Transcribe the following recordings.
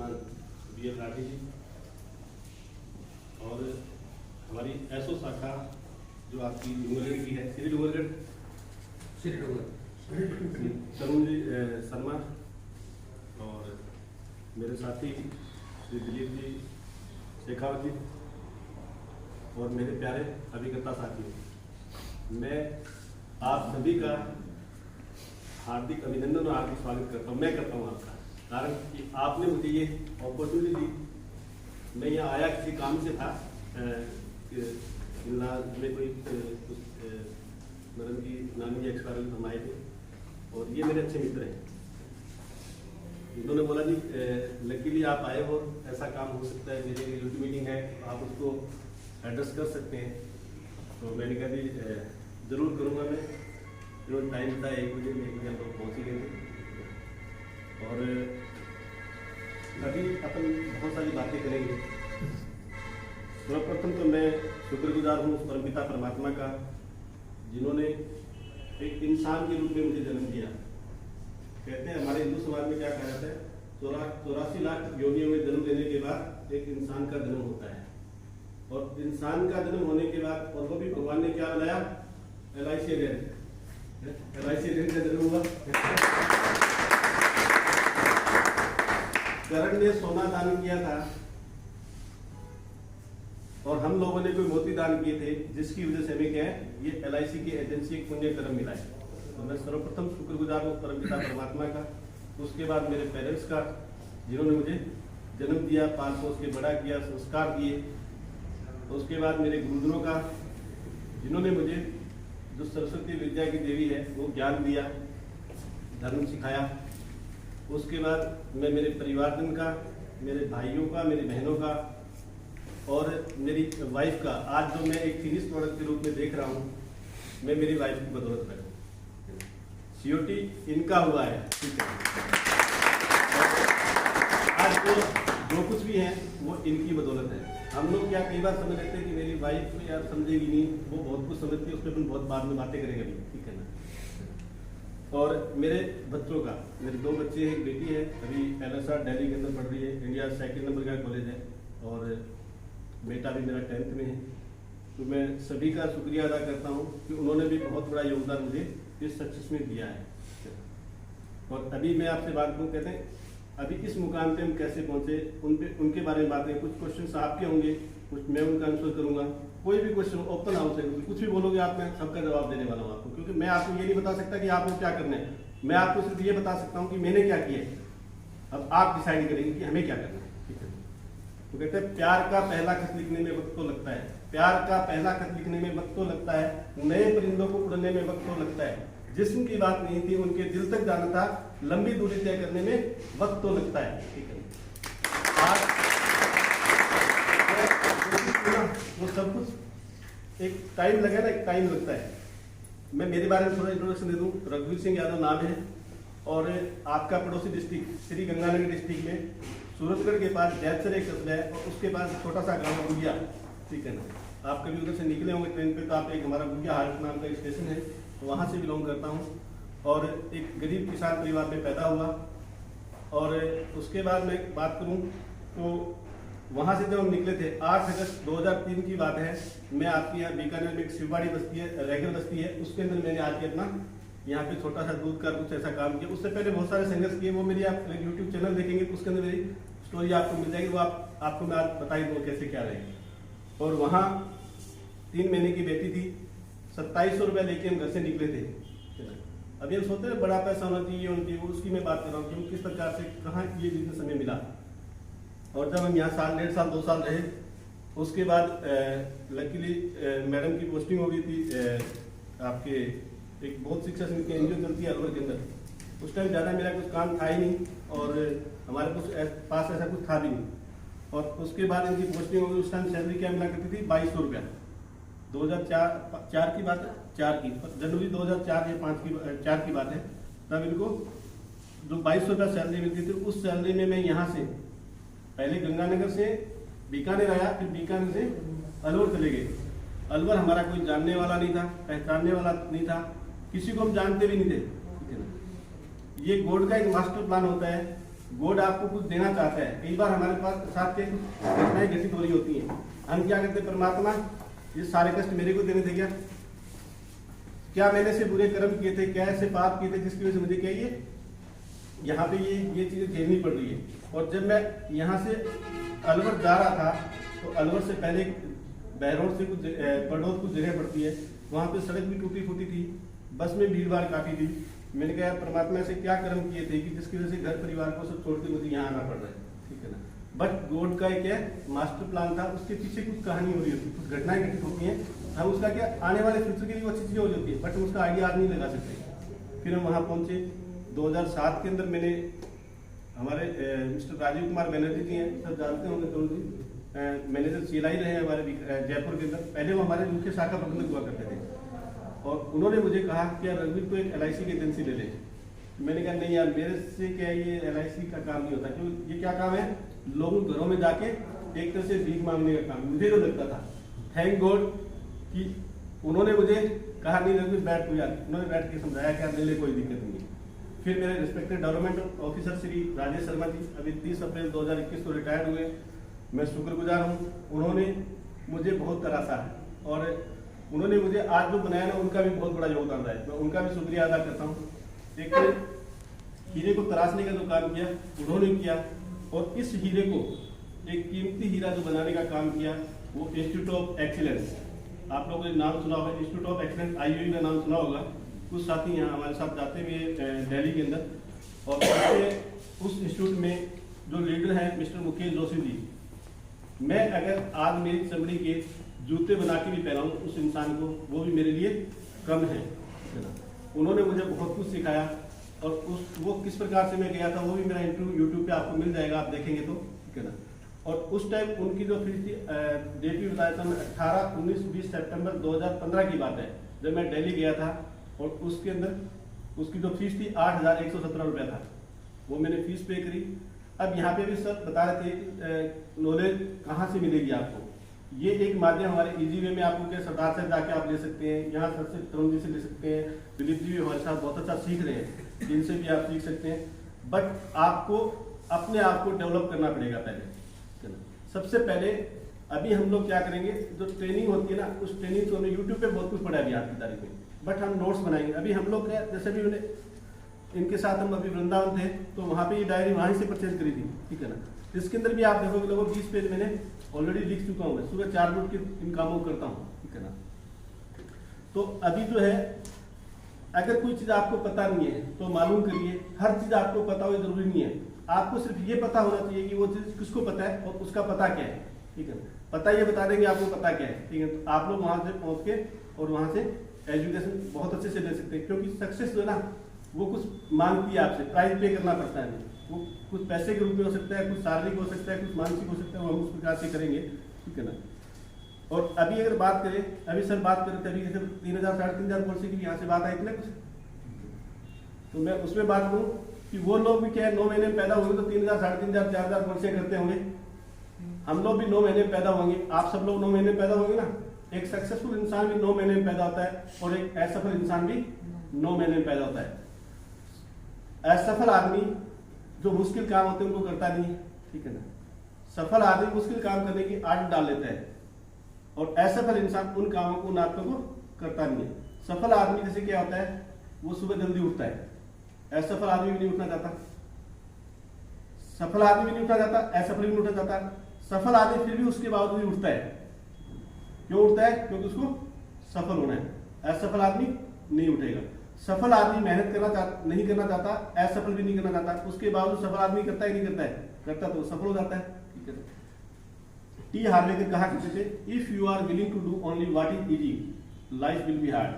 श्रीमान BL राठी जी और हमारी एसओ शाखा जो आपकी डूंगरगढ़ की है, श्री डूंगरगढ़ तरुण जी शर्मा और मेरे साथी श्री दिलीप जी शेखावत जी और मेरे प्यारे अभिकर्ता साथियों, मैं आप सभी का हार्दिक अभिनंदन और हार्दिक स्वागत करता हूँ। मैं करता हूँ आपका, कारण कि आपने मुझे ये अपॉर्चुनिटी दी। मैं यहाँ आया किसी काम से था, में कोई मैडम की नानी एक्सपायर हम आए थे और ये मेरे अच्छे मित्र हैं। इन्होंने बोला जी लकीली आप आए हो, ऐसा काम हो सकता है, मेरी ड्यूटी मीटिंग है, आप उसको एड्रेस कर सकते हैं। तो मैंने कहा जी जरूर करूँगा मैं। इन्होंने टाइम बताया 1 बजे, 1 बजे हम लोग पहुँच ही गए थे और अभी अपन बहुत सारी बातें करेंगे। सर्वप्रथम तो मैं शुक्रगुजार हूँ उस परमपिता परमात्मा का जिन्होंने एक इंसान के रूप में मुझे जन्म दिया। कहते हैं हमारे हिंदू समाज में क्या कहा जाता है, 84 लाख योनियों में जन्म लेने के बाद एक इंसान का जन्म होता है और इंसान का जन्म होने के बाद और वो भी भगवान ने क्या बनाया, LIC का जन्म हुआ। करण ने सोना दान किया था और हम लोगों ने कोई मोती दान किए थे, जिसकी वजह से हमें क्या है, ये LIC की एजेंसी एक पुण्य कर्म मिला है। तो मैं सर्वप्रथम शुक्रगुजार हूँ परमपिता परमात्मा का, उसके बाद मेरे पेरेंट्स का जिन्होंने मुझे जन्म दिया, पाल पोस के बड़ा किया, संस्कार दिए। उसके बाद मेरे गुरुजनों का जिन्होंने मुझे जो सरस्वती विद्या की देवी है वो ज्ञान दिया, धर्म सिखाया। उसके बाद मैं मेरे परिवारजन का, मेरे भाइयों का, मेरी बहनों का और मेरी वाइफ का, आज जो मैं एक फिनिश प्रोडक्ट के रूप में देख रहा हूँ, मैं मेरी वाइफ की बदौलत है। COT इनका हुआ है, ठीक है। आज जो कुछ भी है वो इनकी बदौलत है। हम लोग क्या कई बार समझ लेते हैं कि मेरी वाइफ को यार समझेगी नहीं, वो बहुत कुछ समझती है, उस पर अपन बहुत बाद में बातें करेंगे अभी, ठीक है ना। और मेरे बच्चों का, मेरे 2 बच्चे हैं, एक बेटी है, अभी LSR दिल्ली के अंदर पढ़ रही है, इंडिया 2nd नंबर का कॉलेज है और बेटा भी मेरा 10th में है। तो मैं सभी का शुक्रिया अदा करता हूँ कि उन्होंने भी बहुत बड़ा योगदान मुझे इस सक्सेस में दिया है। और अभी मैं आपसे बात करूँ, कहते हैं अभी इस मुकाम पे हम कैसे पहुंचे, उनके बारे में बातें, कुछ क्वेश्चन आपके होंगे, कुछ मैं उनका आंसर करूंगा। कोई भी क्वेश्चन ओपन हाउस है, कुछ भी बोलोगे आप, मैं सबका जवाब देने वाला हूँ आपको, क्योंकि मैं आपको ये नहीं बता सकता कि आपको क्या करना है। मैं आपको सिर्फ ये बता सकता हूँ कि मैंने क्या किया है, अब आप डिसाइड करेंगे कि हमें क्या करना है, ठीक है। तो कहते हैं प्यार का पहला खत लिखने में वक्त तो लगता है, प्यार का पहला खत लिखने में वक्त तो लगता है, नए परिंदों को उड़ने में वक्त तो लगता है, जिस्म की बात नहीं थी उनके दिल तक जाना था, लंबी दूरी तय करने में वक्त तो लगता है, ठीक है। आज वो सब कुछ एक टाइम लगा ना, एक टाइम लगता है। मैं मेरे बारे में थोड़ा इंट्रोडक्शन दे दूं। रघुवीर सिंह यादव नाम है और आपका पड़ोसी डिस्ट्रिक्ट श्री गंगानगर डिस्ट्रिक्ट में सूरतगढ़ के पास जैतसर एक कस्बा है और उसके पास छोटा सा गाँव गुड़िया, ठीक है ना। आप कभी उधर से निकले होंगे ट्रेन पे तो आप एक हमारा गुड़िया हाट नाम का स्टेशन है, वहाँ से बिलोंग करता हूँ और एक गरीब किसान परिवार में पैदा हुआ। और उसके बाद मैं बात करूँ तो वहाँ से जब हम निकले थे, 8 अगस्त 2003 की बात है, मैं आपके यहाँ बीकानेर में एक शिववाड़ी बस्ती है, रेगल बस्ती है, उसके अंदर मैंने आके अपना यहाँ पे छोटा सा दूध का कुछ ऐसा काम किया। उससे पहले बहुत सारे संघर्ष किए, वो मेरी आप YouTube चैनल देखेंगे तो उसके अंदर मेरी स्टोरी आपको मिल जाएगी, वो आपको मैं आज बता ही दूँ कैसे क्या रहे। और वहाँ 3 महीने की बेटी थी, 2700 रुपया लेके हम घर से निकले थे। अभी हम सोचते हैं बड़ा पैसा होना चाहिए उनकी, उसकी मैं बात कर रहा हूँ कि किस प्रकार से कहाँ ये बिजनेस हमें मिला। और जब हम यहाँ 1.5 साल 2 साल रहे, उसके बाद लकीली मैडम की पोस्टिंग हो गई थी आपके एक बहुत शिक्षा समिति NGO चलती है अलवर के अंदर। उस टाइम ज़्यादा मेरा कुछ काम था ही नहीं और हमारे पास ऐसा कुछ था भी नहीं। और उसके बाद इनकी पोस्टिंग हो गई। उस टाइम सैलरी क्या मिला करती थी, 2200 रुपया। 2004 की बात है, 4 की जनवरी 2004 या 4 की बात है, तब इनको जो 2200 रुपया सैलरी मिलती थी, उस सैलरी में मैं यहाँ से पहले गंगानगर से बीकानेर आया, फिर बीकानेर से अलवर चले गए। अलवर हमारा कोई जानने वाला नहीं था, पहचानने वाला नहीं था, किसी को हम जानते भी नहीं थे, ठीक है ना। ये गॉड का एक मास्टर प्लान होता है, गॉड आपको कुछ देना चाहता है। कई बार हमारे पास साथ के घटनाएं घटित हो रही होती हैं, हम क्या करते हैं, परमात्मा ये सारे कष्ट मेरे को देने थे क्या मैंने से बुरे कर्म किए थे, क्या ऐसे पाप किए थे जिसकी वजह से मुझे क्या ये यहाँ पे ये चीजें झेलनी पड़ रही है। और जब मैं यहाँ से अलवर जा रहा था तो अलवर से पहले बहरोड से कुछ बड़ौद कुछ जगह पड़ती है, वहाँ पे सड़क भी टूटी फूटी थी, बस में भीड़ भाड़ काफी थी। मैंने कहा परमात्मा से क्या कर्म किए थे कि जिसकी वजह से घर परिवार को सब छोड़ के मुझे यहाँ आना पड़ रहा है, ठीक है ना। बट गॉड का क्या मास्टर प्लान था, उसके पीछे कुछ कहानी हो रही होती है, कुछ घटनाएं घटित होती हैं, हम उसका क्या आने वाले फ्यूचर के लिए अच्छी चीजें हो जाती है, बट उसका आइडिया आज नहीं लगा सकते। फिर हम वहाँ पहुंचे 2007 के अंदर। मैंने हमारे मिस्टर राजीव कुमार बनर्जी जी हैं, सब जानते होंगे तो जी, मैनेजर CLI रहे हैं हमारे जयपुर के अंदर, पहले वो हमारे मुख्य शाखा प्रबंधक हुआ करते थे। और उन्होंने मुझे कहा कि यार रघुवीर को एक LIC की एजेंसी ले ले। मैंने कहा नहीं यार, मेरे से क्या ये LIC का काम नहीं होता, क्योंकि ये क्या काम है, लोगों घरों में जाके एक तरह से भीख मांगने का काम मुझे तो लगता था। थैंक गॉड कि उन्होंने मुझे कहा नहीं रघुवीर बैठ को यार, उन्होंने बैठ के समझाया कि यार ले ले, कोई दिक्कत नहीं है। फिर मेरे respected development officer Shri Rajesh Sharma ji अभी 30 अप्रैल 2021 को रिटायर्ड हुए, मैं शुक्रगुजार हूँ। उन्होंने मुझे बहुत तराशा है और उन्होंने मुझे आज जो बनाया ना, उनका भी बहुत बड़ा योगदान रहा है, मैं उनका भी शुक्रिया अदा करता हूँ। एक हीरे को तराशने का जो काम किया उन्होंने किया, और इस हीरे को एक कीमती हीरा जो बनाने का काम किया वो इंस्टीट्यूट ऑफ एक्सीलेंस, आप लोगों ने नाम सुना होगा, इंस्टीट्यूट ऑफ एक्सीलेंस IUE का नाम सुना होगा। कुछ साथी यहाँ हमारे साथ जाते हुए दिल्ली के अंदर, और उस इंस्टीट्यूट में जो लीडर हैं मिस्टर मुकेश जोशी जी, मैं अगर आज मेरी चमड़ी के जूते बना के भी पहनाऊं उस इंसान को, वो भी मेरे लिए कम है। उन्होंने मुझे बहुत कुछ सिखाया, और वो किस प्रकार से मैं गया था वो भी मेरा इंटरव्यू यूट्यूब पे आपको मिल जाएगा, आप देखेंगे तो, ठीक है ना। और उस टाइम उनकी जो फीस थी, डेट भी बताया था मैं, 18, 19, 20 सितंबर 2015 की बात है, जब मैं दिल्ली गया था। और उसके अंदर उसकी जो फीस थी 8,117 रुपया था, वो मैंने फीस पे करी। अब यहाँ पे भी सर बता रहे थे कि नॉलेज कहाँ से मिलेगी आपको, ये एक माध्यम हमारे इजी वे में आपको क्या सरदार से जाके आप ले सकते हैं, यहाँ सर से तरुण जी से ले सकते हैं, दिलीप जी भी हमारे साथ बहुत अच्छा सीख रहे हैं, जिनसे भी आप सीख सकते हैं। बट आपको अपने आप को डेवलप करना पड़ेगा पहले। सबसे पहले अभी हम लोग क्या करेंगे, जो ट्रेनिंग होती है ना, उस ट्रेनिंग को हमें यूट्यूब पे बहुत कुछ पढ़ा है अभी आज की तारीख में, बट हम नोट्स बनाएंगे। अभी हम लोग जैसे भी इनके साथ हम अभी वृंदावन थे, तो वहाँ पे ये डायरी वहीं से परचेज करी थी, ठीक है ना। इसके अंदर भी आप देखोगे लगभग 20 पेज मैंने ऑलरेडी लिख चुका हूँ, मैं सुबह 4 बजे के इन कामों को करता हूँ, ठीक है ना। तो अभी जो है, अगर कोई चीज आपको पता नहीं है तो मालूम करिए, हर चीज आपको पता हो जरूरी नहीं है, आपको सिर्फ ये पता होना चाहिए कि वो चीज किसको पता है और उसका पता क्या है, ठीक है। पता ये बता देंगे आपको पता क्या है, ठीक है। तो आप लोग वहां से पहुंच के और वहां से एजुकेशन बहुत अच्छे से ले सकते हैं, क्योंकि सक्सेस जो है ना वो कुछ मांगती है आपसे, प्राइस पे करना पड़ता है। वो कुछ पैसे के रूप में हो सकता है, कुछ शारीरिक हो सकता है, कुछ मानसिक हो सकता है, वो हम उस प्रकार से करेंगे, ठीक है ना। और अभी अगर बात करें, अभी सर बात करें अभी जैसे 3,000 साढ़े 3,000 पॉलिसी की यहाँ से बात आई थी ना कुछ, तो मैं उसमें बात करूँ कि वो लोग भी क्या है 9 महीने में पैदा होंगे तो 3,000 साढ़े 3,000 4,000 पॉलिसियाँ करते होंगे, हम लोग भी 9 महीने में पैदा होंगे, आप सब लोग 9 महीने में पैदा होंगे ना। एक सक्सेसफुल इंसान भी 9 महीने में पैदा होता है और एक असफल इंसान भी 9 महीने में पैदा होता है। असफल आदमी जो मुश्किल काम होते हैं उनको करता नहीं है, ठीक है ना। सफल आदमी मुश्किल काम करने की आदत डाल लेता है, और असफल इंसान उन कामों को नाटकों को करता नहीं है। सफल आदमी जैसे क्या होता है, वो सुबह जल्दी उठता है, असफल आदमी भी नहीं उठना चाहता, सफल आदमी भी नहीं उठना चाहता, असफल भी नहीं उठना चाहता। सफल आदमी फिर भी उसके बावजूद भी उठता है, क्यों उठता है, क्योंकि उसको सफल होना है। असफल आदमी नहीं उठेगा। सफल आदमी मेहनत नहीं करना चाहता, असफल भी नहीं करना चाहता, उसके बावजूद सफल आदमी करता है नहीं करता है, करता तो सफल हो जाता है, ठीक है। टी हार्वेकर कहा करते थे, if you are willing to do only what is easy life will be hard,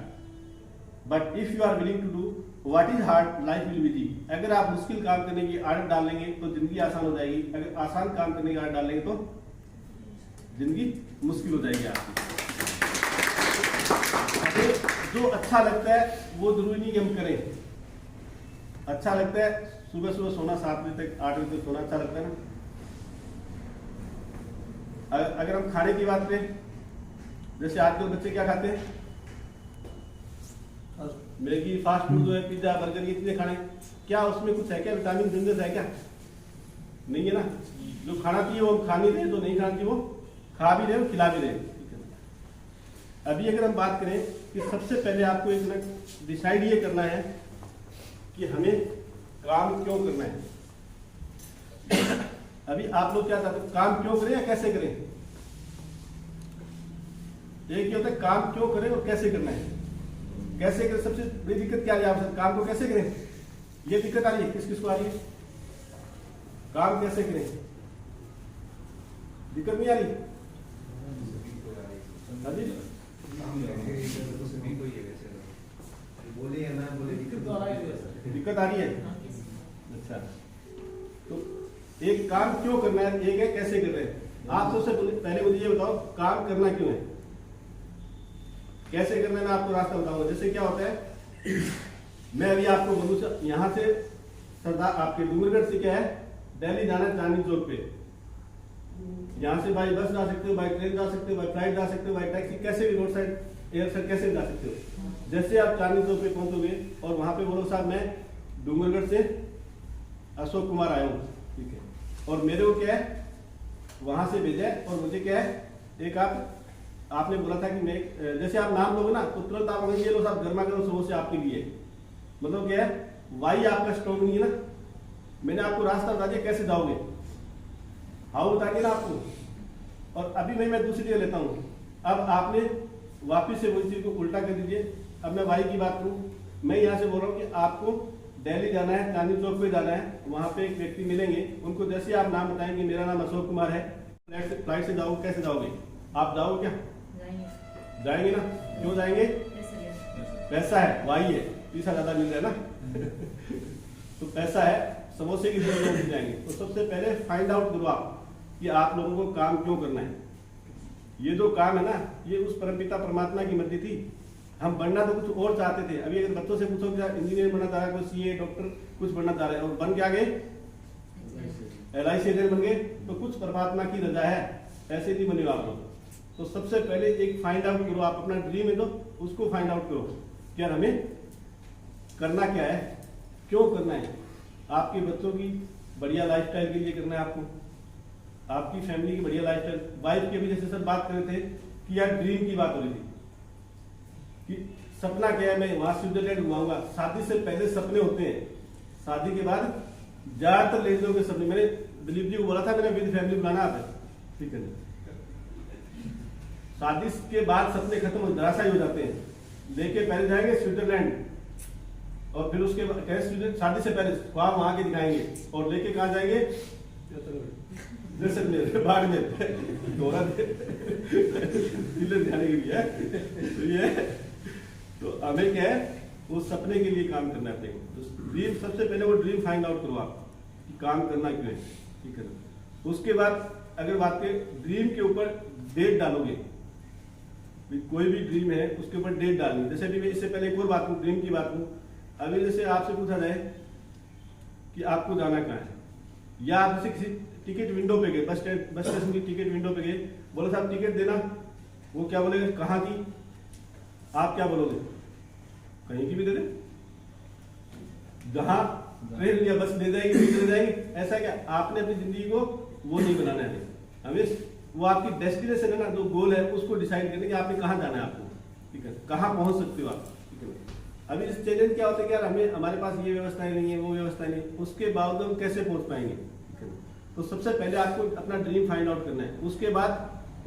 but if you are willing to do what is hard life will be easy. अगर आप मुश्किल काम करने की आदत डाल लेंगे तो जिंदगी आसान हो जाएगी, अगर आसान काम करने की आदत डाल लेंगे तो जिंदगी मुश्किल हो जाएगी आपकी। जो अच्छा लगता है वो जरूरी नहीं कि हम करें, अच्छा लगता है सुबह सुबह सोना 7 बजे तक 8 बजे तक सोना अच्छा लगता है ना। अगर हम खाने की बात करें, जैसे आजकल बच्चे क्या खाते हैं, मैगी, फास्ट फूड जो है, पिज्जा, बर्गर, ये चीजें खाने, क्या उसमें कुछ है क्या, विटामिन मिनरल्स है क्या, नहीं है ना, जो खाना चाहिए वो हम खा नहीं रहे, जो नहीं खाना चाहिए वो खा भी रहे और खिला भी रहे। अभी अगर हम बात करें कि सबसे पहले आपको एक डिसाइड ये करना है कि हमें काम क्यों करना है। अभी आप लोग क्या चाहते हैं, काम क्यों करें या कैसे करें? एक ये होता है काम क्यों करें और कैसे करना है। कैसे करें, सबसे बड़ी दिक्कत क्या है आपसे, काम को कैसे करें, ये दिक्कत आ रही है, किस किस को आ रही है? काम कैसे करें, दिक्कत नहीं आ रही? दिक्कत आ रही है। अच्छा, तो एक काम क्यों करना है, एक है कैसे कर रहे हैं। आप सबसे पहले मुझे ये बताओ काम करना क्यों है, कैसे करना है मैं आपको रास्ता बताऊंगा। जैसे क्या होता है, मैं अभी आपको बोलूँ यहाँ से सरदार आपके डूंगरगढ़ से क्या है दिल्ली जाना है चांदनी चौक पे, यहाँ से बाई बस जा सकते हो, बाई ट्रेन जा सकते हो, बाई फ्लाइट जा सकते हो, बाई टैक्सी, कैसे भी रोड साइड एयर साइड कैसे भी जा सकते हो। जैसे आप चांदनी चौक पे पहुंचोगे और वहां पे बोलो साहब मैं डूंगरगढ़ से अशोक कुमार आया हूँ, ठीक है, और मेरे को क्या है वहां से भेजा है और मुझे क्या है एक आपने बोला था कि मैं जैसे आप नाम लोगे ना तो तुरंत आप ये लो साहब गर्मा गर्म समोसे आपके लिए, मतलब क्या है वाई आपका स्टॉक नहीं है ना। मैंने आपको रास्ता बता दिया कैसे जाओगे, हाउ बता दिया ना आपको। और अभी मैं दूसरी जगह लेता हूँ, अब आपने वापिस से वही चीज को उल्टा कर दीजिए। अब मैं वाई की बात करूँ, मैं यहाँ से बोल रहा हूँ कि आपको दिल्ली जाना है, चांदनी चौक पे जाना है, वहां पे एक व्यक्ति मिलेंगे, उनको जैसे आप नाम बताएंगे मेरा नाम अशोक कुमार है, फ्लाइट से जाओगे, कैसे जाओगे आप, जाओगे क्या? जाएंगे ना, क्यों जाएंगे? पैसा है, वाई है, पैसा ज्यादा मिल रहा है ना तो पैसा है, समोसे की जरूरत मिल जाएंगे। तो सबसे पहले फाइंड आउट करो आप कि आप लोगों को काम क्यों करना है। ये जो काम है ना, ये उस परमपिता परमात्मा की मर्जी थी। हम बनना तो कुछ और चाहते थे। अभी अगर बच्चों से पूछो कि इंजीनियर बनना चाह रहा है, कोई सीए डॉक्टर कुछ बनना चाह रहे हैं, और बन क्या गए LIC एजेंट बन गए, तो कुछ परमात्मा की रजा है, ऐसे नहीं बने आप लोग। तो सबसे पहले एक फाइंड आउट करो, आप अपना ड्रीम है तो उसको फाइंड आउट करो कि यार हमें करना क्या है, क्यों करना है। आपके बच्चों की बढ़िया लाइफस्टाइल के लिए करना है आपको, आपकी फैमिली की बढ़िया लाइफस्टाइल। वाइफ के भी जैसे सर बात कर रहे थे कि यार ड्रीम की बात हो रही थी कि सपना क्या है, मैं वहां स्विट्जरलैंड घुमाऊंगा। शादी से पहले सपने होते हैं, शादी के बाद ज्यादातर लड़कियों के सपने, मैंने दिलीप जी को बोला था मैंने विद फैमिली बुलाना आता है, ठीक है। शादी के बाद सपने खत्म हो धराशायी हो जाते हैं। लेके पहले जाएंगे स्विट्जरलैंड और फिर उसके बाद शादी से पहले ख्वाब वहां के दिखाएंगे, और लेके कहाँ जाएंगे बाड़मेर जाने के लिए तो ये, तो हमें क्या है वो सपने के लिए काम करना है। तो ड्रीम सबसे पहले वो ड्रीम फाइंड आउट करो आप कि काम करना क्यों है, ठीक है। उसके बाद अगर बात करें ड्रीम के ऊपर डेट डालोगे, कोई भी ड्रीम है उसके ऊपर डेट डालनी। जैसे अभी मैं इससे पहले एक और बात करूं, ड्रीम की बात करूं, अभी जैसे आपसे पूछा जाए कि आपको जाना कहाँ है, या आप जैसे किसी टिकट विंडो पे गए, बस स्टेशन की टिकट विंडो पे गए, बोले साहब टिकट देना, वो क्या बोलेगा कहाँ की, आप क्या बोलोगे कहीं की भी दे दे, जहां ट्रेन या बस ले जाएगी ले जाएगी, ऐसा क्या। आपने अपनी जिंदगी को वो नहीं बनाना है, हमें वो आपकी डेस्टिनेशन है ना, जो गोल है उसको डिसाइड करने कि आपने कहाँ जाना है आपको, ठीक है, कहाँ पहुंच सकते हो आप, ठीक है। अभी इस चैलेंज क्या होता है कि यार हमें हमारे पास ये व्यवस्थाएं नहीं है, वो व्यवस्थाएं नहीं, उसके बावजूद हम कैसे पहुंच पाएंगे। तो सबसे पहले आपको अपना ड्रीम फाइंड आउट करना है, उसके बाद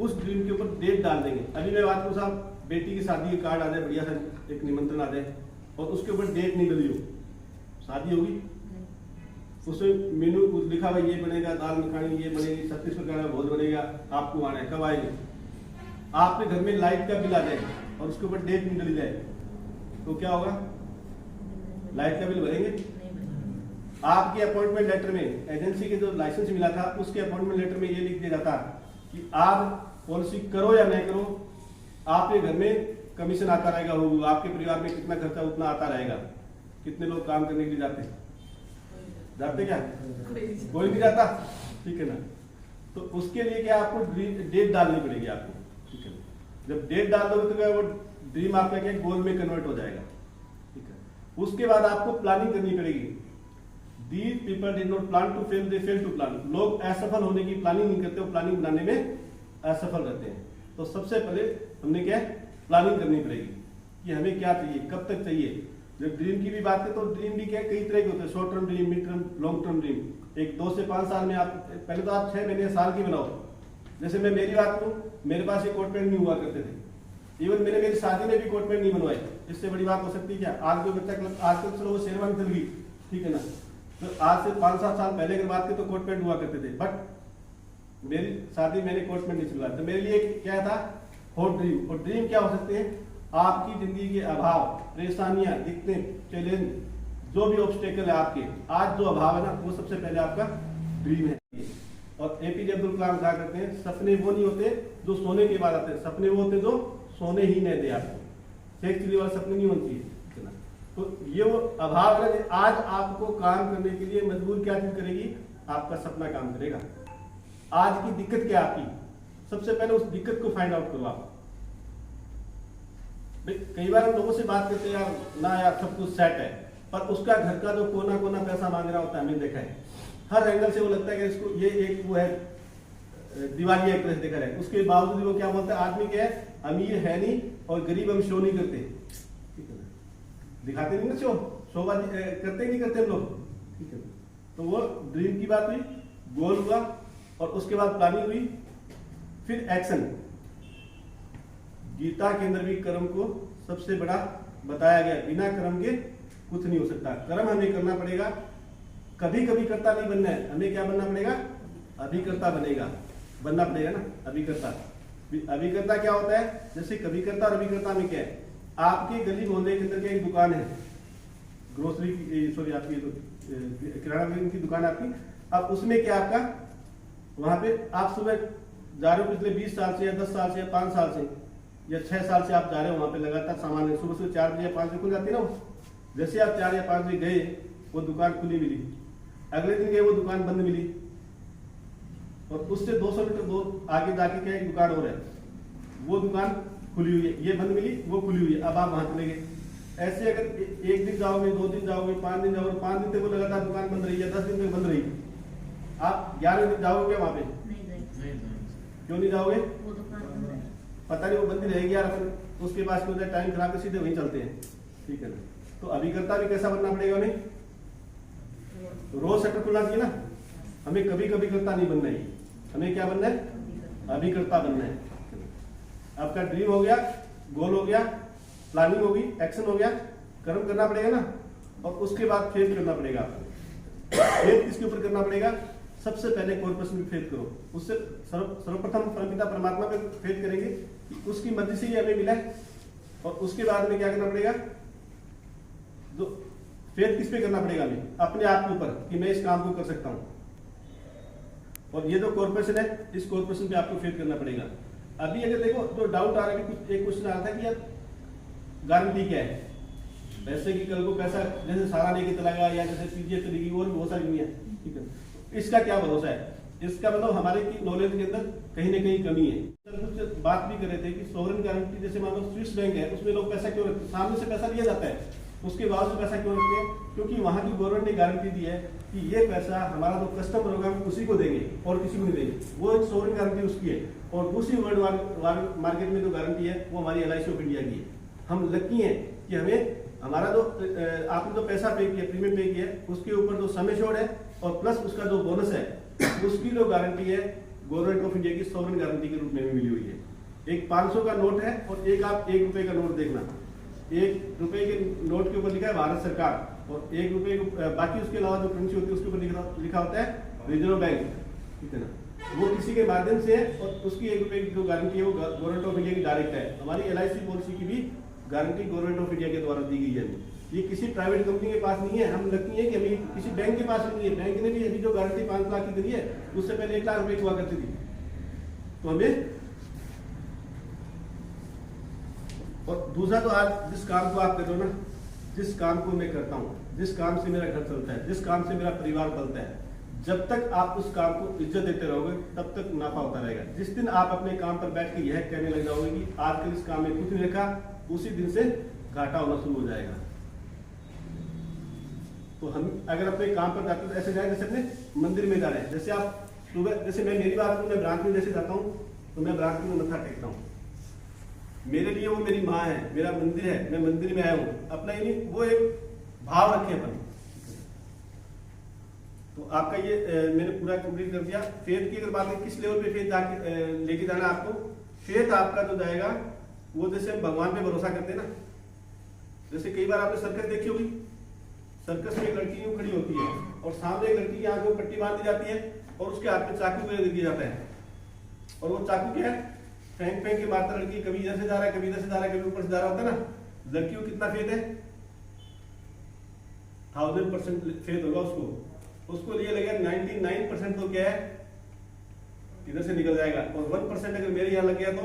उस ड्रीम के ऊपर डेट डाल देंगे। अभी मैं बात करूँ साहब, बेटी की शादी के कार्ड आ जाए, बढ़िया सा एक निमंत्रण आ जाए और उसके ऊपर डेट नहीं डली हो, शादी होगी, उसमें मेनू लिखा हुआ ये बनेगा, दाल मखानी ये बनेगी, 36 प्रकार का भोज बनेगा, आपको आना है, कब आएंगे। आपके घर में लाइट का बिल आ जाए और उसके ऊपर डेट नहीं डली जाए तो क्या होगा, लाइट का बिल भरेंगे। आपके अपॉइंटमेंट लेटर में एजेंसी के जो लाइसेंस मिला था उसके अपॉइंटमेंट लेटर में ये लिख दिया जाता कि आप पॉलिसी करो या नहीं करो, आपके घर में कमीशन आता रहेगा, आपके परिवार में कितना खर्चा उतना आता रहेगा। कितने लोग काम करने के लिए जाते हैं, जाते क्या, कोई नहीं जाता, ठीक है ना। तो उसके लिए क्या आपको डेट डालनी पड़ेगी आपको, ठीक है। जब डेट डाल दोगे तो क्या वो ड्रीम आपका क्या गोल में कन्वर्ट हो जाएगा, ठीक है। उसके बाद आपको प्लानिंग करनी पड़ेगी, These people did not plan to fail, they failed to plan. लोग असफल होने की प्लानिंग नहीं करते, वो प्लानिंग बनाने में असफल रहते हैं। तो सबसे पहले हमने क्या प्लानिंग करनी पड़ेगी कि हमें क्या चाहिए, कब तक चाहिए। जब ड्रीम की भी बात करें तो ड्रीम भी क्या कई तरह के होते हैं, short term dream, mid term, long term dream. एक 2 से 5 साल में आप पहले तो आप 6 महीने साल की बनाओ। जैसे मैं मेरी बात करूं, मेरे पास ये कोट पैंट नहीं हुआ करते थे, इवन मैंने मेरी शादी में भी कोट पैंट नहीं बनवाए। इससे बड़ी बात हो सकती है क्या? आज जो बच्चा आजकल चलो वो शेरवानी चल गई, ठीक है ना, तो आज से 5-7 साल पहले अगर बात करें तो कोट पैंट हुआ करते थे, बट मेरी शादी मैंने कोट पैंट नहीं सिलवाया। तो मेरे लिए क्या था, हॉट ड्रीम। और ड्रीम क्या हो सकते हैं, आपकी जिंदगी के अभाव, परेशानियां, दिक्कतें, चैलेंज, जो भी ऑब्स्टेकल है आपके, आज जो अभाव है ना, वो सबसे पहले आपका ड्रीम है। और एपीजे अब्दुल कलाम कहा करते हैं, सपने वो नहीं होते जो सोने के बाद आते हैं, सपने वो होते जो सोने ही नहीं दे आपको। शेख चिली वाले सपने नहीं होने चाहिए। तो ये वो अभाव है, आज आपको काम करने के लिए मजबूर क्या चीज करेगी, आपका सपना काम करेगा। आज की दिक्कत क्या आपकी, सबसे पहले उस दिक्कत को फाइंड आउट करो आप। कई बार हम लोगों से बात करते हैं, यार ना यार सब कुछ सेट है, पर उसका घर का जो कोना कोना पैसा मांग रहा होता है, हमने देखा है हर एंगल से। वो लगता है कि इसको ये एक वो है दिवाली एक तरह से देखा है, उसके बावजूद वो क्या बोलता है, आदमी क्या है, अमीर है नहीं और गरीब हम शो नहीं करते, ठीक है ना, दिखाते नहीं ना शोबाजी करते ही नहीं करते हम लोग, ठीक है। तो वो ड्रीम की बात हुई, गोल हुआ, और उसके बाद प्लानिंग हुई, फिर एक्शन। गीता के अंदर भी कर्म को सबसे बड़ा बताया गया, बिना कर्म के कुछ नहीं हो सकता। कर्म हमें करना पड़ेगा, कभी कभी कर्ता नहीं बनना है, हमें क्या बनना पड़ेगा, अभिकर्ता बनना पड़ेगा ना, अभिकर्ता। अभिकर्ता क्या होता है, जैसे कभी कर्ता और अभिकर्ता में क्या है, आपके गली मोहल्ले के अंदर क्या एक दुकान है, ग्रोसरी की, सॉरी आपकी किराना की दुकान आपकी, अब उसमें क्या आपका, वहां पे आप सुबह जा रहे हो, पिछले 20 साल से या 10 साल से या 5 साल से या 6 साल से आप जा रहे हो, वहां पे लगातार सामान सुबह 4 बजे या 5 बजे खुल जाती है ना। जैसे आप 4 या 5 बजे गए, वो दुकान खुली मिली, अगले दिन गए वो दुकान बंद मिली, और उससे 200 मीटर दूर आगे जाके क्या एक दुकान और है, वो दुकान खुली हुई है, ये बंद मिली, वो खुली हुई है, अब आप वहां चले गए। ऐसे अगर एक दिन जाओगे, 2 दिन जाओगे, 5 दिन जाओगे, 5 दिन तक वो लगातार दुकान बंद रही है, 10 दिन तक बंद रही, आप 11वें दिन जाओगे वहां पे? क्यों नहीं जाओगे? पता नहीं वो बंद रहेगी यार, अपन उसके पास क्यों जाए, टाइम खराब है, सीधे वहीं चलते हैं, ठीक है ना। तो अभिकर्ता भी कैसा बनना पड़ेगा हमें, रोज शटर खुलना चाहिए ना, हमें कभी कभी कर्ता नहीं बनना है, हमें क्या बनना है, अभिकर्ता बनना है। आपका ड्रीम हो गया, गोल हो गया, प्लानिंग होगी, एक्शन हो गया, कर्म करना पड़ेगा ना, और उसके बाद फेथ करना पड़ेगा आपको। फेथ किसके ऊपर करना पड़ेगा, सबसे पहले कॉर्पोरेशन में फेथ करो, उससे सर्वप्रथम परमपिता परमात्मा पे फेथ करेंगे, उसकी मर्जी से ही हमें मिला है, और उसके बाद में क्या करना पड़ेगा, जो फेथ किस पे करना पड़ेगा, हमें अपने आप के ऊपर कि मैं इस काम को कर सकता हूं। और ये जो कॉर्पोरेशन है, इस कॉर्पोरेशन पे आपको फेथ करना पड़ेगा। अभी अगर देखो जो डाउट आ रहा है, कुछ एक क्वेश्चन आ रहा था कि यार गारंटी क्या है, पैसे की कल को पैसा जैसे सारा लेके चला गया, या जैसे पीजीए चलेगी, और बहुत सारी दुनिया, ठीक है, इसका क्या भरोसा है, इसका मतलब हमारे की नॉलेज के अंदर कहीं ना कहीं कमी है। कुछ बात भी कर रहे थे कि सोवरेन गारंटी, जैसे मान लो स्विस बैंक है, उसमें लोग पैसा क्यों रखते हैं, सामने से पैसा लिया जाता है, उसके बाद में पैसा क्यों रखते हैं, क्योंकि वहां की गवर्नमेंट ने गारंटी दी है कि ये पैसा हमारा जो कस्टमर होगा हम उसी को देंगे और किसी को नहीं देंगे, वो एक सोवरेन गारंटी उसकी है। और दूसरी वर्ल्ड मार्केट में जो गारंटी है वो हमारी LIC ऑफ इंडिया की है। हम लकी हैं कि हमें हमारा जो आपने जो पैसा पे किया, प्रीमियम पे किया, उसके ऊपर जो सम एश्योर्ड है और प्लस उसका जो बोनस है, उसकी जो गारंटी है गवर्नमेंट ऑफ इंडिया की सोवरेन गारंटी के रूप में भी मिली हुई है। एक 500 का नोट है और एक आप 1 रुपए का नोट देखना, 1 रुपए के नोट के ऊपर लिखा है भारत सरकार, और 1 रुपए बाकी उसके अलावा जो करेंसी होती है उसके ऊपर लिखा होता है रिजर्व बैंक, ठीक है ना। वो किसी के माध्यम से है, और उसकी 1 रुपए की जो गारंटी है वो गवर्नमेंट ऑफ इंडिया की डायरेक्ट है। हमारी LIC पॉलिसी की भी गारंटी गवर्नमेंट ऑफ इंडिया के द्वारा दी गई है। ये किसी प्राइवेट कंपनी के पास नहीं है, हम लगती है कि हमें किसी बैंक के पास नहीं है। बैंक ने भी अभी जो गारंटी 5 लाख की दी है, उससे पहले 1 लाख रुपए की हुआ करती थी। तो हमें, और दूसरा तो आज जिस काम को आप कर रहे हो ना, जिस काम को मैं करता हूँ, जिस काम से मेरा घर चलता है, जिस काम से मेरा परिवार चलता है, जब तक आप उस काम को इज्जत देते रहोगे तब तक मुनाफा होता रहेगा। जिस दिन आप अपने काम पर बैठ के यह कहने लग जाओगे कि आजकल इस काम में कुछ नहीं रखा, उसी दिन से घाटा होना शुरू हो जाएगा। तो हम अगर अपने काम पर जाते हैं तो ऐसे जाए जैसे अपने मंदिर में जा रहे हैं। जैसे आप सुबह, जैसे मैं मेरी बात करूँ, मैं ब्रांच में जैसे जाता हूँ तो मैं ब्रांच में मत्था टेकता हूँ। मेरे लिए वो मेरी माँ है, मेरा मंदिर है, मैं मंदिर में आया हूँ, अपना ही नहीं, वो एक भाव रखे अपन। तो आपका ये मैंने पूरा कंप्लीट कर दिया। फेथ की अगर बात है, किस लेवल पे फेथ जाके लेके जाना आपको, फेथ आपका जो जाएगा वो जैसे हम भगवान पे भरोसा करते हैं ना, जैसे कई बार आपने सर्कस देखी होगी, सर्कस में एक लड़की यूं खड़ी होती है और सामने एक लड़की यहाँ को पट्टी बांध दी जाती है और उसके हाथ में चाकू दे दिया जाता है, और वो चाकू क्या है, फेंक फेंक के मारता लड़की, कभी इधर से जा रहा है, कभी इधर से जा रहा है, कभी ऊपर से जा रहा होता है ना। लड़की को कितना फेथ है, 1000% फेथ होगा उसको लिए लगेगा 99% तो क्या है, इधर से निकल जाएगा, और 1% अगर मेरे यहाँ लग गया तो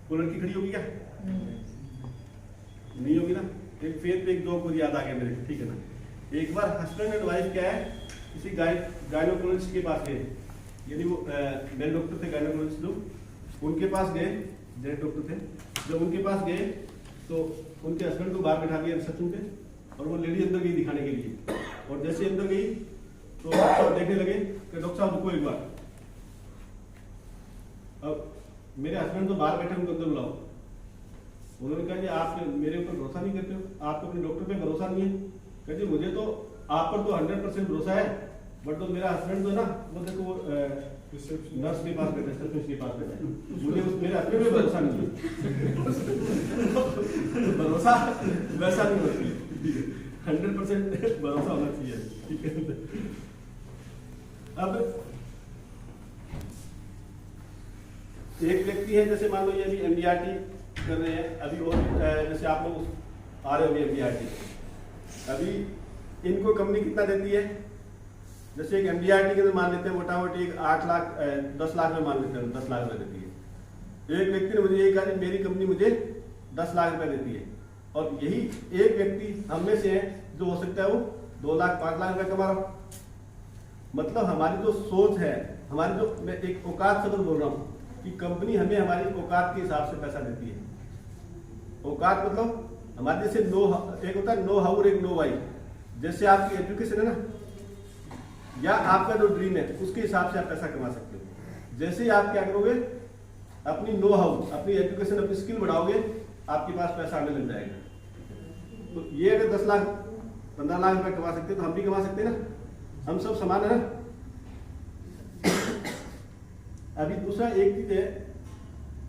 वो लड़की खड़ी होगी क्या? नहीं होगी ना। एक फेथ पे एक जोक मुझे याद आ गया मेरे, ठीक है ना। एक बार हस्बैंड एंड वाइफ क्या है, किसी गायनोकोलॉजिस्ट के पास गए, यानी वो मेरे डॉक्टर थे गायनोकोलॉजिस्ट लोग, उनके पास गए, जेंट डॉक्टर थे। जब उनके पास गए तो उनके हस्बैंड को बाहर बैठा दिया रिसेप्शन पे, और वो लेडी अंदर गई दिखाने के लिए, और जैसे अंदर गई तो डॉक्टर देखने लगे कि डॉक्टर साहब रुको एक बार, अब मेरे हस्बैंड तो बाहर बैठे, उनको अंदर बुलाओ। उन्होंने कहा जी आप मेरे ऊपर भरोसा नहीं करते हो, आपको अपने डॉक्टर पे भरोसा नहीं है। कहा जी मुझे तो आप पर तो 100% भरोसा है, बट तो मेरा हस्बैंड जो है ना, वो देखो वो नर्स के पास बैठे, रिसेप्शनिस्ट के पास बैठे, मुझे मेरे हस्बैंड पे भरोसा नहीं है। भरोसा वैसा नहीं होता है, 100% भरोसा होना चाहिए, ठीक है। अब एक व्यक्ति है, जैसे मान लो ये अभी एमडीआरटी कर रहे हैं अभी, और जैसे आप लोग आ रहे हो एमडीआरटी, अभी इनको कंपनी कितना देती है, जैसे एक एमडीआरटी के मान लेते हैं मोटा मोटी 8 लाख 10 लाख में मान लेते हैं, 10 लाख रुपए देती है। एक व्यक्ति ने मुझे यही कहा मेरी कंपनी मुझे 10 लाख रुपए देती है, और यही एक व्यक्ति हम में से है जो हो सकता है वो 2 लाख 5 लाख रुपए कमा रहा। मतलब हमारी जो सोच है, हमारी जो, मैं एक औकात से बोल रहा हूँ कि कंपनी हमें हमारी औकात के हिसाब से पैसा देती है। औकात मतलब हमारे जैसे एक होता है नो हाउ और एक नो वाई। जैसे आपकी एजुकेशन है ना, या आपका जो ड्रीम है उसके हिसाब से आप पैसा कमा सकते हो। जैसे ही आप क्या करोगे, अपनी नो हाउ, अपनी एजुकेशन, अपनी स्किल बढ़ाओगे, आपके पास पैसा आने लग जाएगा। तो ये अगर 10 लाख 15 लाख रुपए कमा सकते तो हम भी कमा सकते ना, हम सब समान है ना। अभी दूसरा एक चीज है,